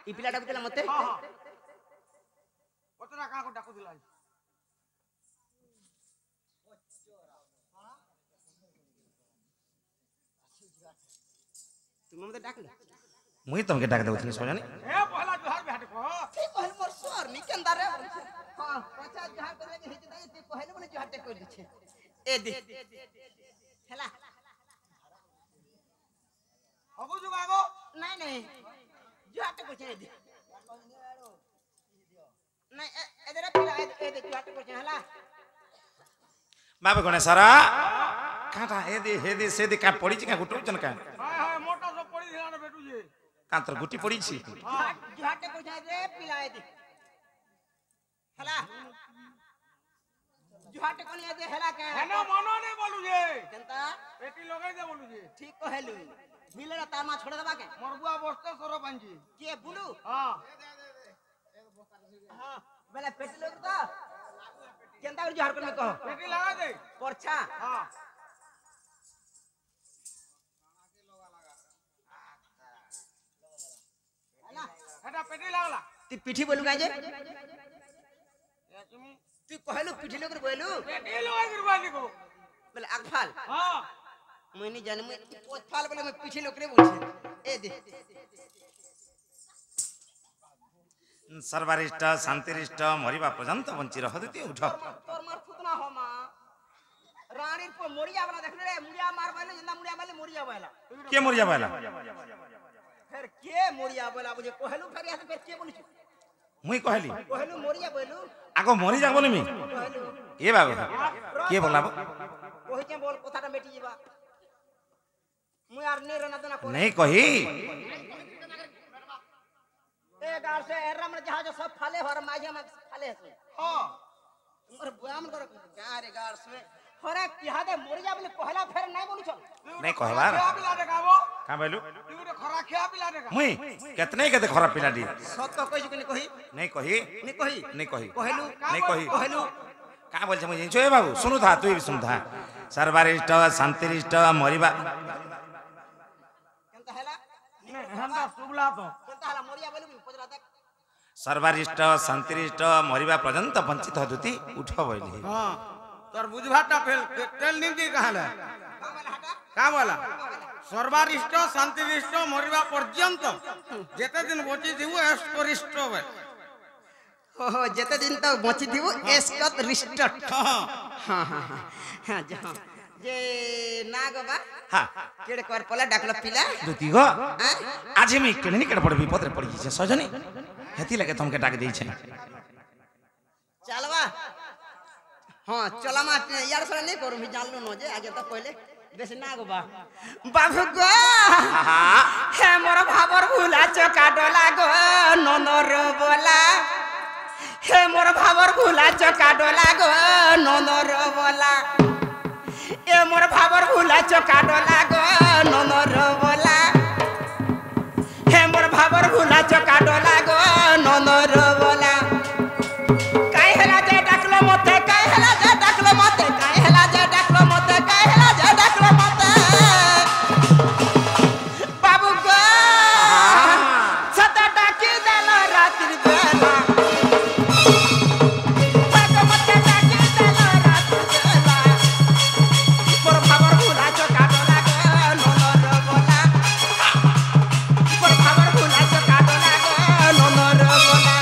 ଇ ପିଲା ଡାକୁଥିଲା ମତେ ହଁ ହଁ ପଚରା କାହାକୁ ଡାକୁଥିଲା ତୁମେ ମତେ ଡାକିଲ ମୁଇଁ ତମକେ ଡାକ ଦେଉଥିଲି ସଜାନି ଏ ପହଲା ଜୁହାର ବିହାଟେ କହ ଠିକ କହିଲ ମୋର ସର ନି କେନ୍ଦାରେ ହଁ ପଛା ଜୁହାର করে যে হেতি নাই তুই কইলে বলে জুহারটা কই দিছে এ দে হেলা হবু যুগাগো নাই নাই জুহারটা কইছে এ দে নাই এদরে পিলা এ দে জুহারটা কইছে হেলা बाबा गणेश सारा काटा हे दे से दे का पड़ी का गुटुचन का हाय हाय मोटा सब पड़ी ध्यान बेटू जी कांतर गुटी पड़ी छी জুহারটা কইছে রে পিলা এ দে হেলা জুহারটা কোনি দে হেলা কে হেনা মনো নে বলু যে কেনতা পেটি লগাই দে বলু যে ঠিক কহেলু বিলেরা তার মা ছড়ে দেবা কে মরবুয়া বস্তে সর পাঞ্জি কে বুলু হ্যাঁ हां बेले पेटी लोग तो केंता कर जहर करने कहो पेटी लगा दे परछा हां हैला हेटा पेटी लागला तू पिठी बोलू काजे ए तुमी तू कहलु पिठी लोग बोलू पेटी लगा गिरवानी को बेले अगफाल हां मुई नहीं जाने मुई पोतफाल बोले मैं पिठी लोग रे बोलछे ए दे सर्वरिष्ट शांतिरिष्ट मरिबा पर्यंत बंची रहदती उठ तोर मार फुतना हो मां रानी को मोरिया वाला देख रे मुरिया मार बोले जिंदा मुरिया मारले मोरिया वाला के मरिया बाला फिर के मोरिया बोला मुझे कहलु फिर यहाँ फिर के बोलछु मुई कहली कहलु मोरिया बोलू आगो मरि जा बोलमी कहलु ए बाबू के बोलाबो कहि के बोल कथाटा मेटी जीवा मुई यार नहीं रहना देना को नहीं कही ए गाल से एरा में जहाज सब फाले हर माजे में फाले है हां और बुआ में कर गारे गाल से हरे किहा दे मोर जा बोले कहला फिर नहीं बोलू चल नहीं कहबा खिया पिला देखाबो का बोलू तू रे खरा खिया पिला देखा मुई कितने केते खराब पिला दी सत तो कहि कि कहि नहीं कही नहीं कहि नहीं कही कहलु नहीं कही कहलु का बोल मुई जिंचो ए बाबू सुनु था तू भी सुन था सर्वरिष्ट शांतिरिष्ट मरिबा केनता हैला हेंदा सुबला तो केनता हैला मोरिया बोलू पजरा तक सर्वरिष्ट शांतिरिष्ट मरिबा पर्यंत वंचित हदुती उठ बोली हां तोर बुझभाटा फेल तेल निंदी कहले कामला हटा का बोला सर्वरिष्ट शांतिरिष्ट मरिबा पर्यंत जेते दिन बची दिउ एस्करिष्ट बे हो जेते दिन तक बची दिबो एस्कत रिष्ट हां हां हां हां हां जे नागबा हां केड़े कर पला डाकला पिला दुती गो आज मी केने केड़ पड़ विपद रे पड़ी छे सजनी हेती लगे तुमके डाक देई छे चलवा हां चला मा यार सरे नहीं करू मी जानलो न जे आगे तो पहले बेस नागबा बाबू गो हे मोर भाबर भुला चका डोला गो ननर बोला हे मोर भाबर भुला चका डोला गो ननर बोला ए मोर भाबर भुला चका डोला गो ननर बोला हे मोर भाबर भुला चका डोला गो ननर बोला काई हला जे डाकलो मते काई हला जे डाकलो मते काई हला जे डाकलो मते काई हला जे डाकलो मते बाबू गो सता डाकी देलो रात्रि बेला बाबू मते डाकी देलो रात्रि बेला मोर भाबर भुला चका डोला गो ननर बोला मोर भाबर भुला चका डोला गो ननर बोला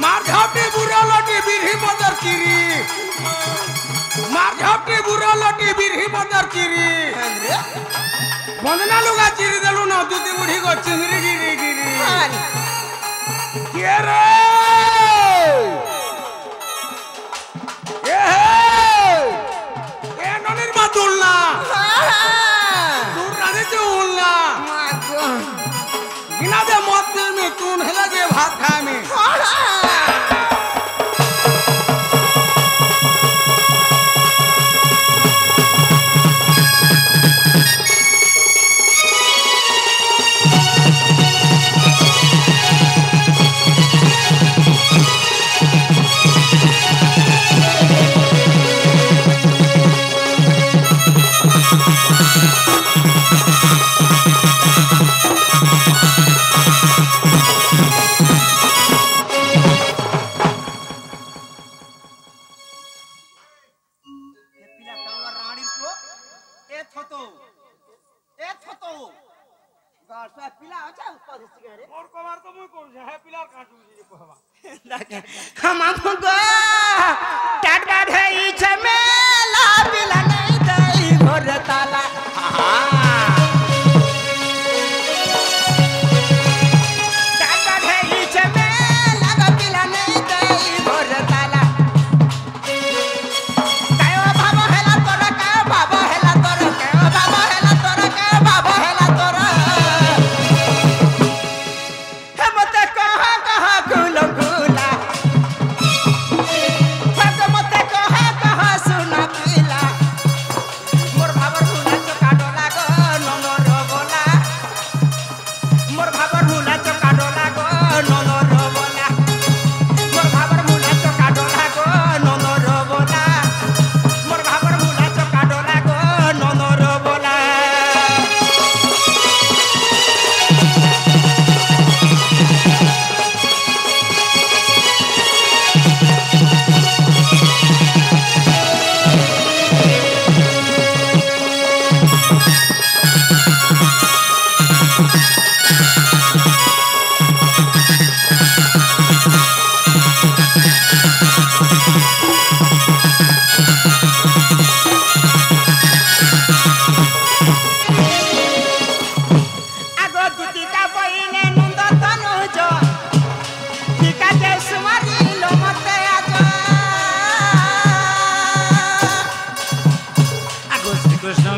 मार झापटी बुरा लटी बिरही मदर किरी मार झापटी बुरा लटी बिरही मदर किरी बंदना लुगा चिरी देलु न दूती बुढ़ी को चिंगरी गिरी गिरी के रे ए ननिर मा दुलना दूर रानी जो उलना गिना दे मत में तून हेला जे भात खाए में ଛତୁ ଏ ଛତୁ गार्सा पिला अच्छा ऊपर से रे मोर कबार तो मुई कोन है पिलार काटू जी कहवा हम हमको टाट बात है ई झमेला पिला नहीं दई भोर ताला टाट बात है ई झमेला पिला नहीं दई भोर ताला कायो बाबा हेला तोरा कायो बाबा हेला तोरा कायो बाबा हेला तोरा कायो बाबा हेला तोरा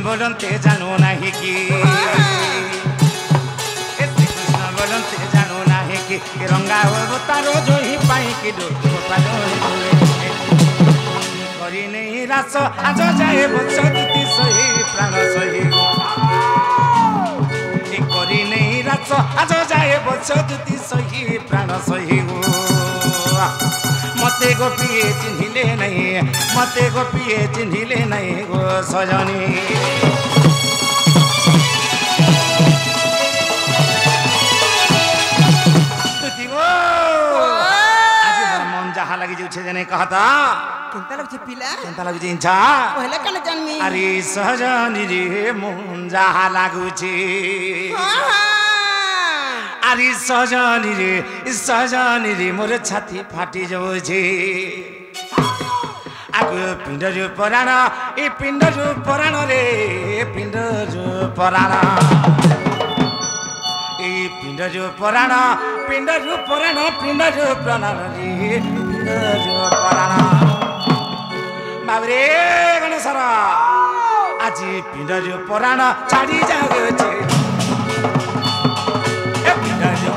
बोलते जानो नहीं कि कृष्ण बोलते जानो नहीं कि रंगा हो तारो जो ही पाई कि करी नहीं रास आज जाए बचती सही प्राण सही करी नहीं रास आज जाए बचती सही प्राण सही मते गोपिए चिन्हिले नहीं मते गोपिए चिन्हिले नहीं गो सजनी आज मन जहा लगी जुछे जने कहता केनता लग छे पिला केनता लग जिंचा पहले कने जन्मी अरे सजनी रे मन जहा लागु छे अरे सजनी रे मोर छाती फाटी जाउछे आगो पिंड जो पराण ए पिंड जो पराण रे पिंड जो पराण ए पिंड जो पराण पिंड जो पराण पिंड जो प्राण रे पिंड जो पराण बाबरे गणेशर आज पिंड जो पराण छाड़ी जाउछे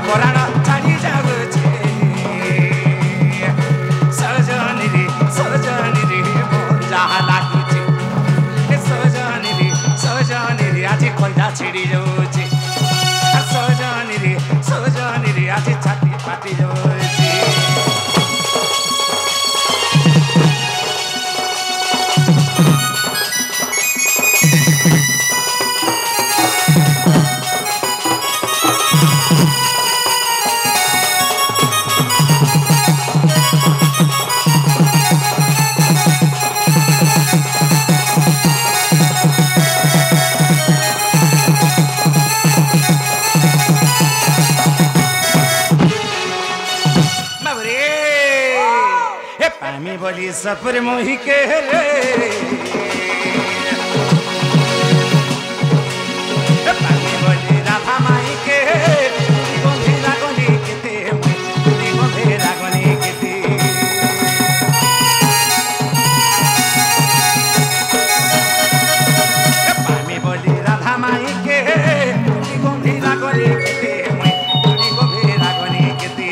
पराण छाड़ी जाउछे सजनी रे मन जहा लागुछे सजनी रे आज कइला छिड़ी जाउछे सजनी रे आज छाती फाटी जाउछे बोली सफर मोही के रे पानी बोली राधा माई के गोंधेरा गनी केते गोंधेरा गनी केते पानी बोली राधा माई के गोंधेरा गनी केते गोंधेरा गनी केते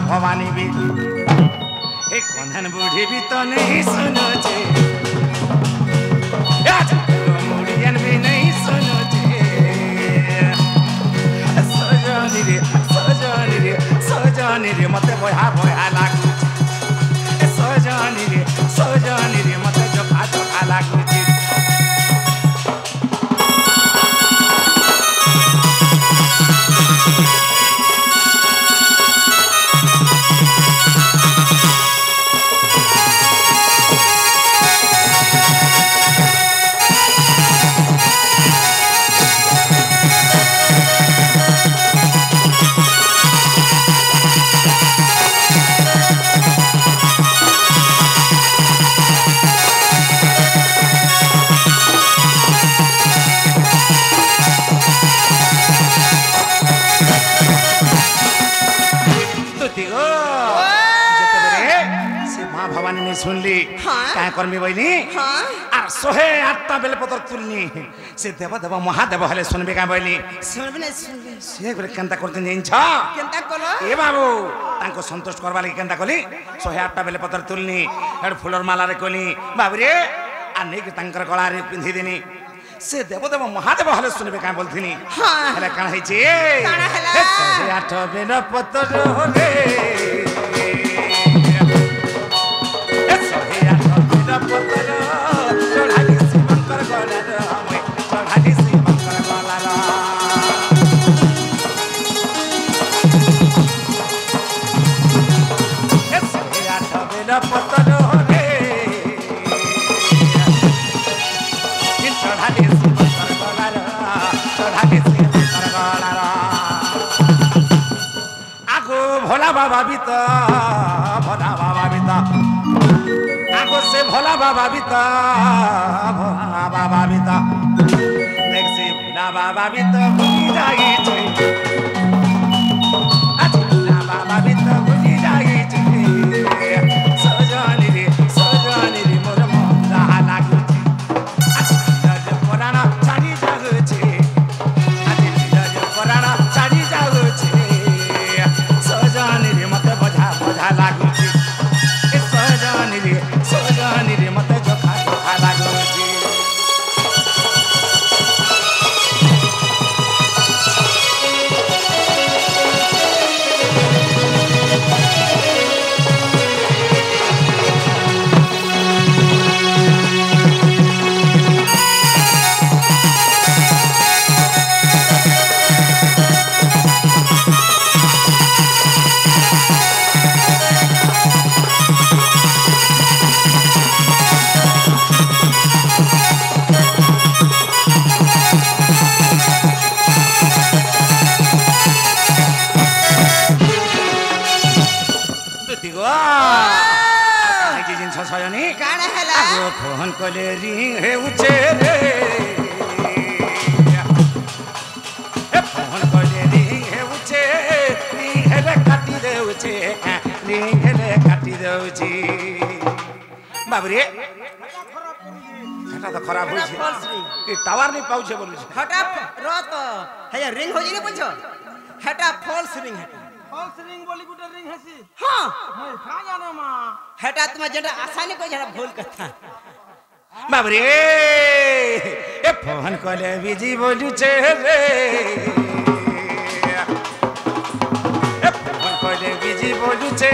भवानी भी एक कन्हन बूढ़ी भी तो नहीं सुनो छे मुड़ियन भी नहीं सुनो छे सजनी रे मते बहा लागू सजनी रे मते जोखा लागू শুনলি হ্যাঁ। কাঁ করমি বইনি হ্যাঁ আর 108টা বেলপত্র তুলনি সে দেব দেব মহাদেব হলে শুনবি কাঁ বইলি শুনবি না শুনবি সে করে কেনতা করছেন জানিছ কেনতা কলো এ বাবু তাঙ্কু সন্তুষ্ট করবা লাগি কেনতা কলি 108টা বেলপত্র তুলনি হেড ফুলর মালারে কলি বাবুরে আর নেকি তাঙ্কর গলারে পিন্ধি দিনি সে দেব দেব মহাদেব হলে শুনবে কাঁ বলছিনি হ্যাঁ হেলে কাঁ হইছে কাଣା হেলা? 108 বেলপত্র রে আগো ভোলা বাবা বিতা ভোলা বাবা বিতা আগো সে ভোলা বাবা বিতা ভোলা বাবা বিতা দেখছি ভোলা বাবা বিতা ভুলি যাইছে আজ ভোলা বাবা বিতা ভুলি যাইছে সজনি রে মোর মন যাহা লাগুছে আজ নিজ পরাণ ছাড়ি যাগুছে আজ নিজ পরাণ ছাড়ি যাগুছে সজনি রে মতে বোঝা বোঝা লাগুছে সজনি রে মতে জোখা জোখা লাগুছে সজনী কাଣା হেলা? আগো ফোন কলে রিং হেউছে রে ফোন কলে রিং হেউছে রিং হেলে কাটি দেউছে রিং হেলে কাটি দেউছি বাবুরে এটা তো খারাপ হইছে false ring। কি টাওয়ার নেই পাউছে বলছে হটা রত হেয়া রিং হই নি বুঝছো হেটা ফলস রিং হেটা ফলস রিং বলি গুটে রিং হেসি হ্যাঁ মই কা জানে মা হেটা তুমি যেটা আসানি কই যেটা ভুল কথা বাবরে এ ফোন কলে বিজি বলুছে রে এ ফোন কলে বিজি বলুছে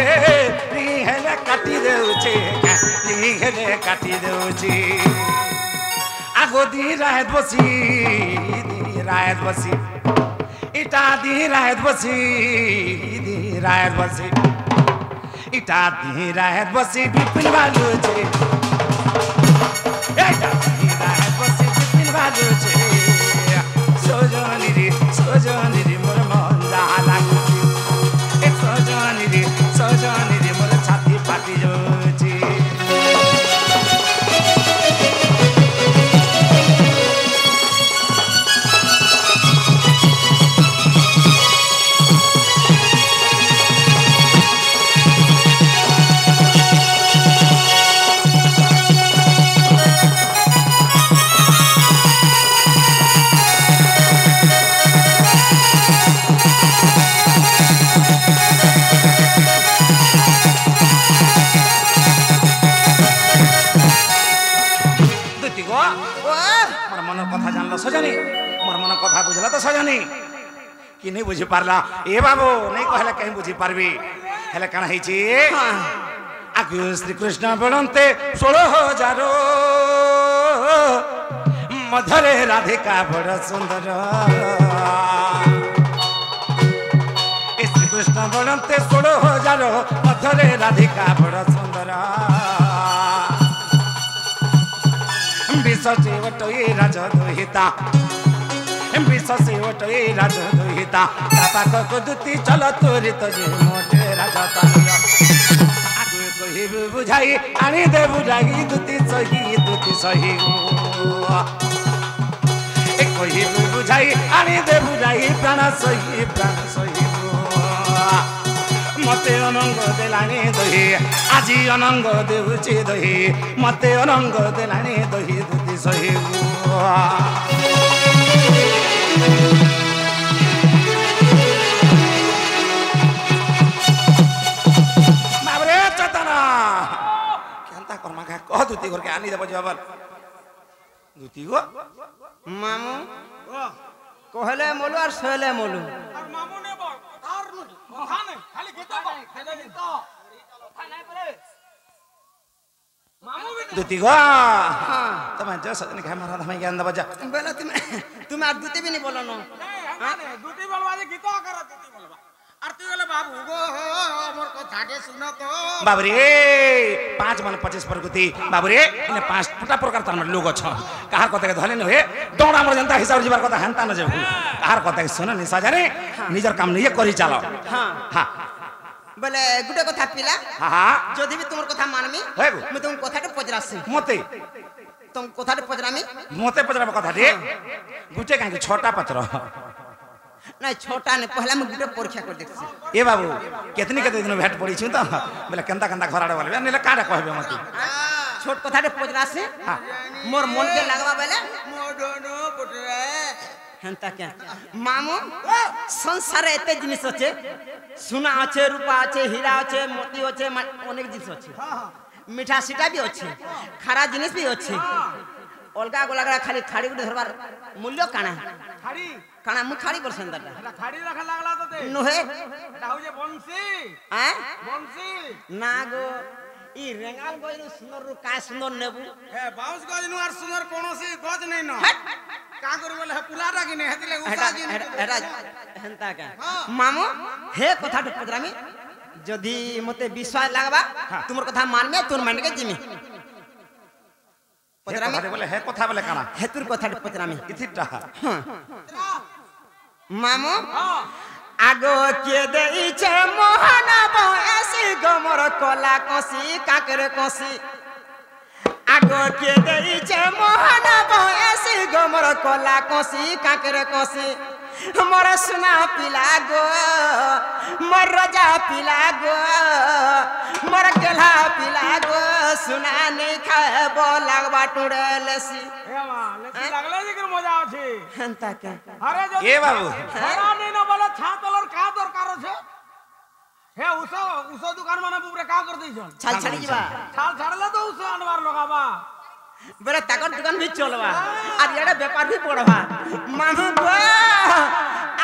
রিং হেলে কাটি দেউছে রিং হেলে কাটি দেউছি আগো দি রাত বসি ইটা দি রাত বসি ইটা দি রাত বসি বিপিন বাজুছে এটা দি রাত বসি বিপিন বাজুছে সজনি রে মোর মন যাহা লাগুছে এ সজনি রে মোর ছাতি ফাটি যাচ্ছে मोर मन कथा जानल सजनी मोर मन कथा बुझल तो सजनी कि नहीं बुझी पारला ए बाबू नहीं कहले कहीं बुझी पारबी हेले काना ହେଇଛି आगु श्री कृष्ण बणंते 16,000 मधुरे राधिका बड़ सुंदर श्री कृष्ण बणंते 16,000 मधुरे राधिका बड़ सुंदर विश्वसे वटोई राज दुहिता विश्वसे वटोई राज दुहिता पाक को दुती चल तोरी तो जे मोटे राज तानिया आगु कहि बुझाई आनी दे बुझाई दुती सही ए कहि बुझाई आनी दे बुझाई प्राण सही मते अनंग देलानी दही आजी अनंग देउची दही मते अनंग देलानी दही दुती सही बाबरे चेतना केनता कर्मा का कह दुती करके आनी देबो जबर दुती गो मामू कहले मोलू और सहले मोलू আর মামু নে বল আর কথা নেই খালি গীত গাও খালি গীত কথা নাই পরে মামু भी दुती गो हाँ तमा जो सजन के मारा धमै ज्ञान दबो जा बोला तुम আর দুতে भी नहीं बोलो नो नहीं दुटी बलवा दे गीत कर दुटी बलवा আর তুই বলে বাবু গো মোর কথাকে শুনো তো बाबरे 5 मन 25 प्रगति बाबरे इने 5 टुटा प्रकार तन लोग छ कहार कते के धले न हे डोडा मोर जनता हिसाब जीवार कथा हंता न जेबु कहार कते के सुन नि सजारे निजर काम नहीं करी चलो हाँ हां बोले गुटे कथा पिला हां हां যদি भी तुमर कथा मानमी हेगो मैं तुम कथाटे पजरासी मते तुम कथाटे पजरामी मते पजरा कथा दे गुटे काहे छोटा पत्र नहीं छोटा नहीं पहला मैं गुटे परीक्षा कर देखसी ए बाबू केतनी केते दिन भेट पड़ी छु त बोले केनता केनता घराडे वाले नेले काडे कहबे मते छोट कथाटे पजरासी हां मोर मन के लगवा बेले মোডনো পুটরে হেনতা क्या मामू संसार एते जिनिस আছে সোনা আছে রূপা আছে হীরা আছে মোতি আছে অনেক জিনিস আছে মিঠা সিটা भी আছে খারা জিনিস भी আছে অলগা গোলাগা খালি খাড়ি গুড়ি ধরবার মূল্য কানা খাড়ি কানা মু খাড়ি বলছেন দাদা এটা খাড়ি রাখা লাগলা তো তে নহে এটা হইছে বংশী হ্যাঁ বংশী না গো ই রেঙ্গাল গইনু সুন্দর রু কা সুন্দর নেবু হে বাউস গজ নু আর সুন্দর কোনসি গজ নাই ন কা করি বলে হে পুলাটা কিনে হেতিলে এটা উসা দিন এটা হেনতা কা মামু হে কথাটা পদরামি যদি মতে বিশ্বাস লাগবা তোমার কথা মানবে তোর মানকে জিমি পদরামি কথা बोले हे কথা बोले काना হে তোর কথাটা পদরামি किथिटा মামু আগো কে দেইছে মোহন বয়সি গমর কলা কষি কাকরে কষি আগো কে দেইছে মোহন বয়সি গমর কলা কষি কাকরে কষি মোর সোনা পিলা গো মোর রাজা পিলা গো মোর গেলা পিলা গো সোনা নেই খাব লাগবা টুড়েলেসি হে মা লেসি লাগলে জিকির মজা আছে হেনতা কে আরে যদি ए बाबू ধরা নেই না বলে ছাতলর কা দরকার আছে হে উসা উসা দোকান মানে পুরে কা কর দেইছন ছাল ছাড়ি যাবা ছাল ছাড়লে তো উসা আনবার লগাবা বলে তাকর দোকান भी চলবা আর এটা ব্যাপার भी পড়বা মামু গো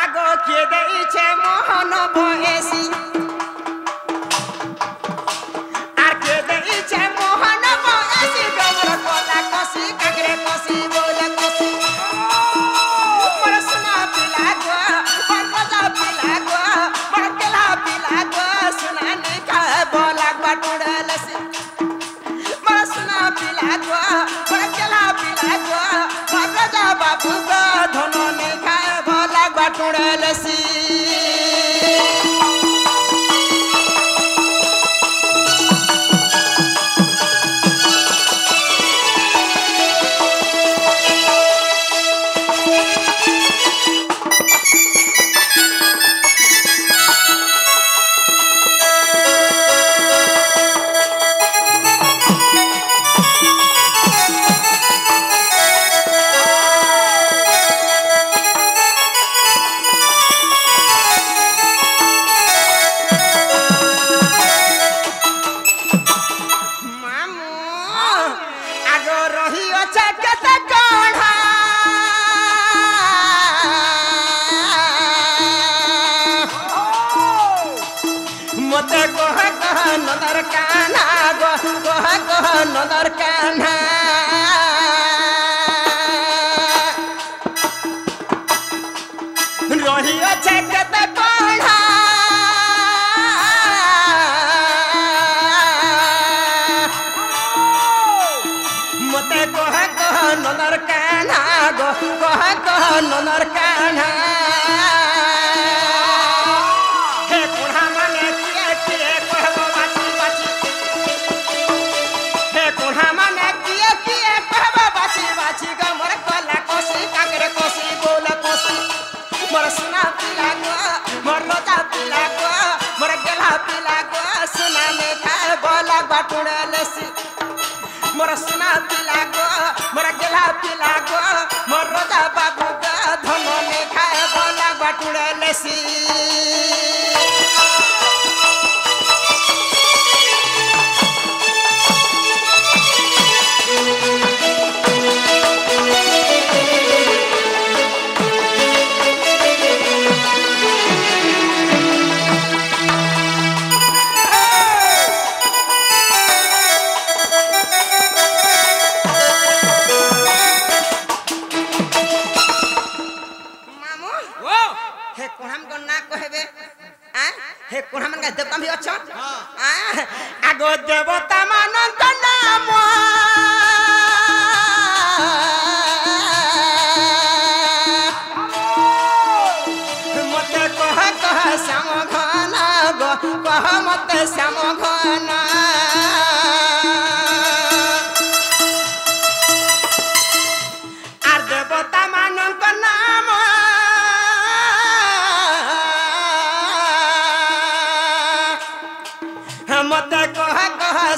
আগো কে দেইছে মোহন বয়সি আর কে দেইছে মোহন বয়সি গমর কলা কষি কাকরে কষি বলে কষি মোর সোনা পিলা গো মোর রাজা পিলা গো মোর কেলা পিলা গো সোনা নি খাব লাগবা টুড়েলেসি মোর সোনা পিলা গো মোর কেলা পিলা গো মোর রাজা বাবু গো ধন নি খাব লাগবা টুড়েলেসি মামু আগো রহি আছে কেতে কঢ়া মতে কহ কহ নদর কানা গো কহ কহ নদর কানা রহি আছে কেতে কঢ়া মতে কহ কহ নদর কানা গো কহ কহ নদর কানা হে কোঢ়া মানে কিয়ে কিয়ে কহব বাছি বাছি হে কোঢ়া মানে কিয়ে কিয়ে কহব বাছি বাছি গো মোর কলা কষি কাকরে কষি গোল কষি মোর সোনা পিলা গো মোর রাজা পিলা গো মোর গেলা পিলা बाटुड़ेलेसी मोर सुना पिला गो मोर गेला पिला गो मोर राजा बाबू गा धन ने खाए बोला बाटुड़ेलेसी देवता भी अच्छा आगो देवता मानंत नाम मते कह श्याम घन गो कह मते श्याम घन आर देवता मानंत नाम मते कह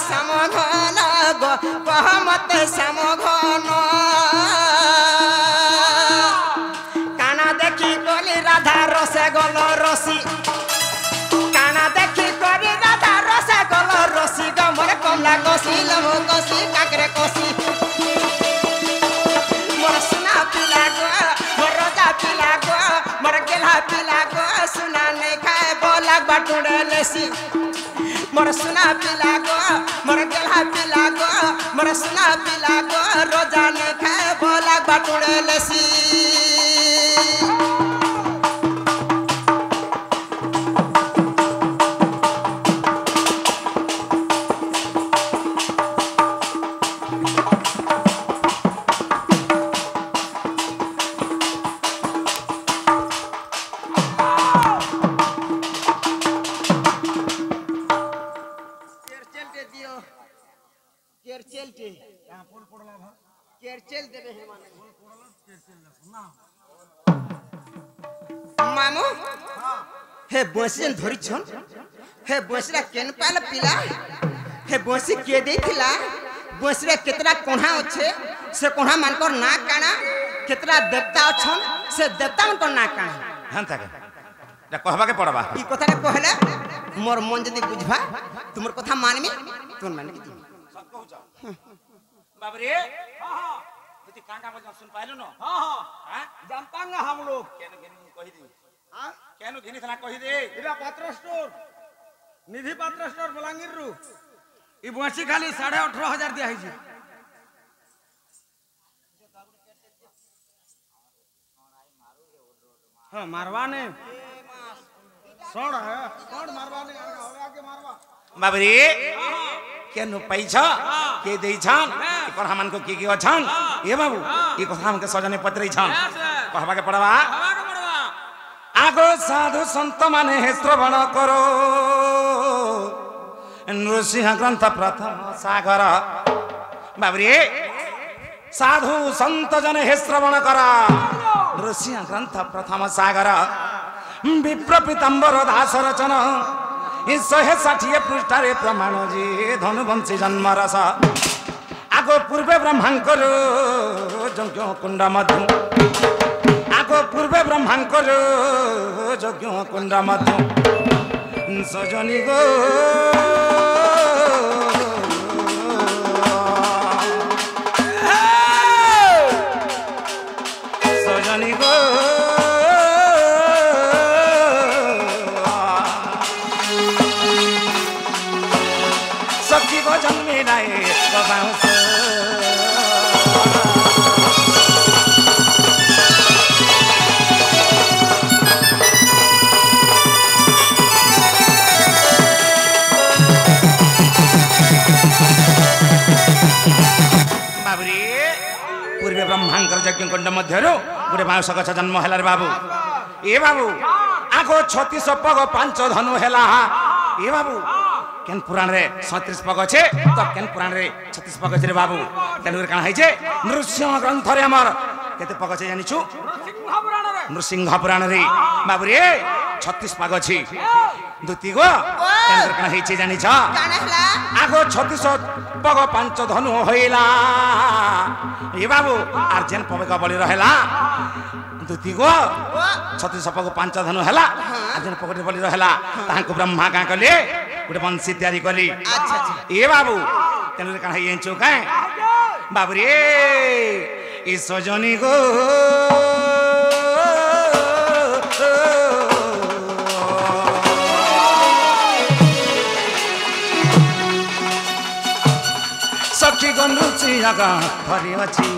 श्याम घन गो कह मते श्याम घन काना देखी गली राधा रसे गल रसी काना देखी गली राधा रसे गल रसी गमर कमला कसी लम कसी काकरे कसी मोर सुना पिला गो मोर राजा पिला गो मोर गेला पिला गो सुना नहीं खाए बोला बाटुड़ेलेसी मोर सुना पिला गो मोर गेला पिला गो मोर सुना पिला गो रोजा ने खाए बोला बाटुड़ेलेसी मामू हे बंसी धरी छन हे बंसीरा केन पाल पिला हे बंसी के देथिला बंसीरा केतरा कोढ़ा अच्छे से कोढ़ा मानकर ना काना केतरा देवता अछन से देवता मानकर ना काना हंता के जा कहबा के पड़बा ई कथा रे कहले मोर मन जदी बुझबा तुमर कथा मानमी तुम मान के सब कहू जा बाप रे हां यदि कांगा बजा सुन पाइलो न हां हां जानता ना हम लोग केन कहि दे हां केन घिनी थला कहि दे इरा पात्र स्टोर निधि पात्र स्टोर बलांगीर रु ई बंसी खाली 18,500 दिया है हां मारवा ने सोड़ है सोड़ मारवा ने आगे मारवा बाप रे केन पैछ के देई छन एकर हमन को की अछन ए बाबू ई कथा हमके सजने पत्र छन कहबा के पड़बा आगो साधु संत माने हे श्रवण करो नृसिंह ग्रंथ प्रथम सागर बाबरे साधु संत जन हे श्रवण कर नृसिंह ग्रंथ प्रथम सागर विप्र पीताम्बर दास रचन 160 पृष्ठारे प्रमाण जी धनुवंशी जन्म रस आगो पूर्वे ब्रह्मांकर यज्ञ कुंड मधु आगो पूर्वे ब्रह्मांकर यज्ञ कुंड मधु सजनी गो सजनी गो सखी गो जन्मे नाए बाबांस पूर्वे ब्रह्मांकर यज्ञ कुंड मध्य गोटे बाउंस गछ जन्म है बाबू ए बाबू आगो 36 पग 5 धनु है ए बाबू केन पुराण रे 37 पग छे तो केन पुराण रे 36 पग छे रे बाबू तेनु काना है जे नृसिंह ग्रंथ रे हमर केते पग छे जानिछु नृसिंह पुराण रे बाबू रे 36 पग छी दुती गो तेनु काना है छे जानि छ काना हला आगो आगो 36 पग 5 धनु होइला ए बाबू आर जेन पग बळी रहला दुती गो 36 पग 5 धनु हला आर जेन पगटे बळी रहला तांको ब्रह्मा का कले गुटे बंसी तयारी कली अच्छा अच्छा ए बाबू तेनु काहे ये चौकाए बाबू रे ई सजनी गो सखी गनुची आगा धरी अछि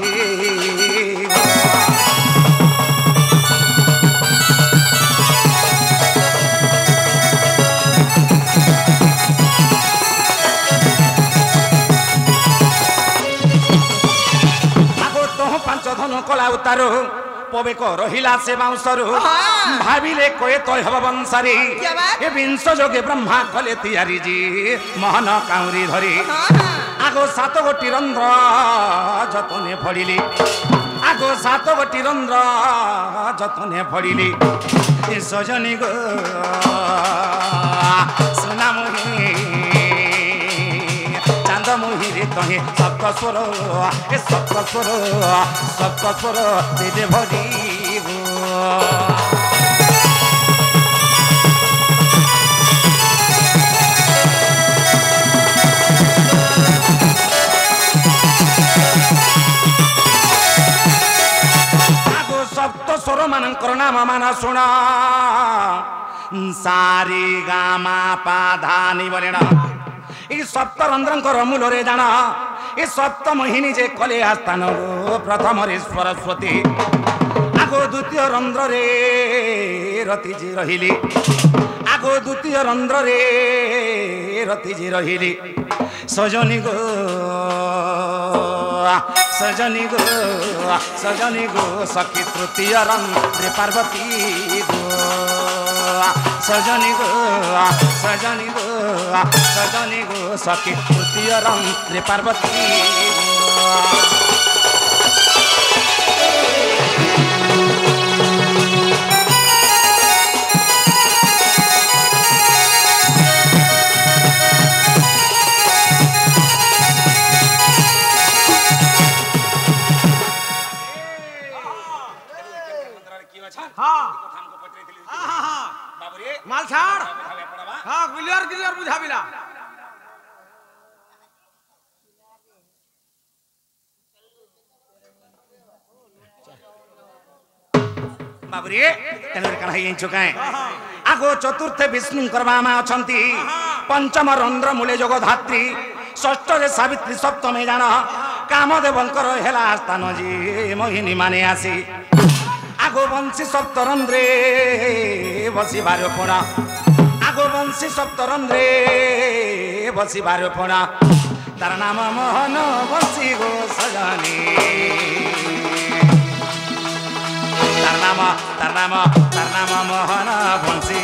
आगो तो 5 धनु कला उतारो पवेक रहिला से बाउसरु भाबिले कोए तो हब बंसारी ए विंश जोगे ब्रह्मा कले तियारी जी मोहन काउरी धरी आगो 7 गोटी रंध्र जतने फड़िली आगो 7 गोटी रंध्र जतने फड़िली ए सजनी गो सुना मोहि चांद मोहि रे तहे सप्त स्वर ए सप्त स्वर दे भरी गो स्वर मानकर नाम मान शुणा सारी गामा पाधानी बलेना ई सप्तरंध्रंकर मूल रे जाना ई सप्त मोहिनी जे कले आस्थान प्रथम रे सरस्वती आगो द्वितीय रंध्र रे रति जी रहिली आगो द्वितीय रंध्र रे रति जी रहिली सजनी गो सजनी गो सखी तृतीय रंध्रे पार्वती गो सजनी गो सखी तृतीय रंध्रे पार्वती गो माल छाड़ हाँ क्लियर बुझा बिला बाबुरी तेनरे काना हे चुकाए आगो चतुर्थ विष्णु करबामा अछंती पंचम रंध्र मूले जग धात्री षष्ठ रे सावित्री सप्तमे जाना कामदेवंकर हेला स्थान जी मोहिनी माने आसी आगो बंशी सप्तरंध्रे बसी बारोपणा आगो बंशी सप्तरंध्रे बसी बारोपणा तार नाम मोहन बंशी गो सजनी तार नाम मोहन बंशी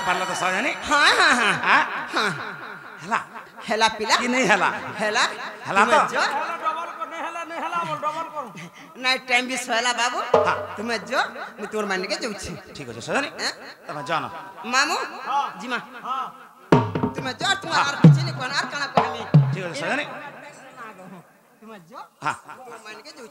पार्ला तो सजनी हाँ हाँ हाँ हाँ हाँ हेला हेला पिला कि नहीं हेला हेला हेला तो डबल को नहीं हेला बोल डबल को नाइट टाइम भी सोला बाबू हाँ तुम्हें जो मैं तोर मान के जाऊँ ठीक है सजनी तब जानो मामू जी माँ हाँ तुम्हें जो तुम्हारा आर कुछ नहीं कोन आर काना कोन में ठीक है सजनी तुम्हें जो हाँ तोर मान के जाऊँ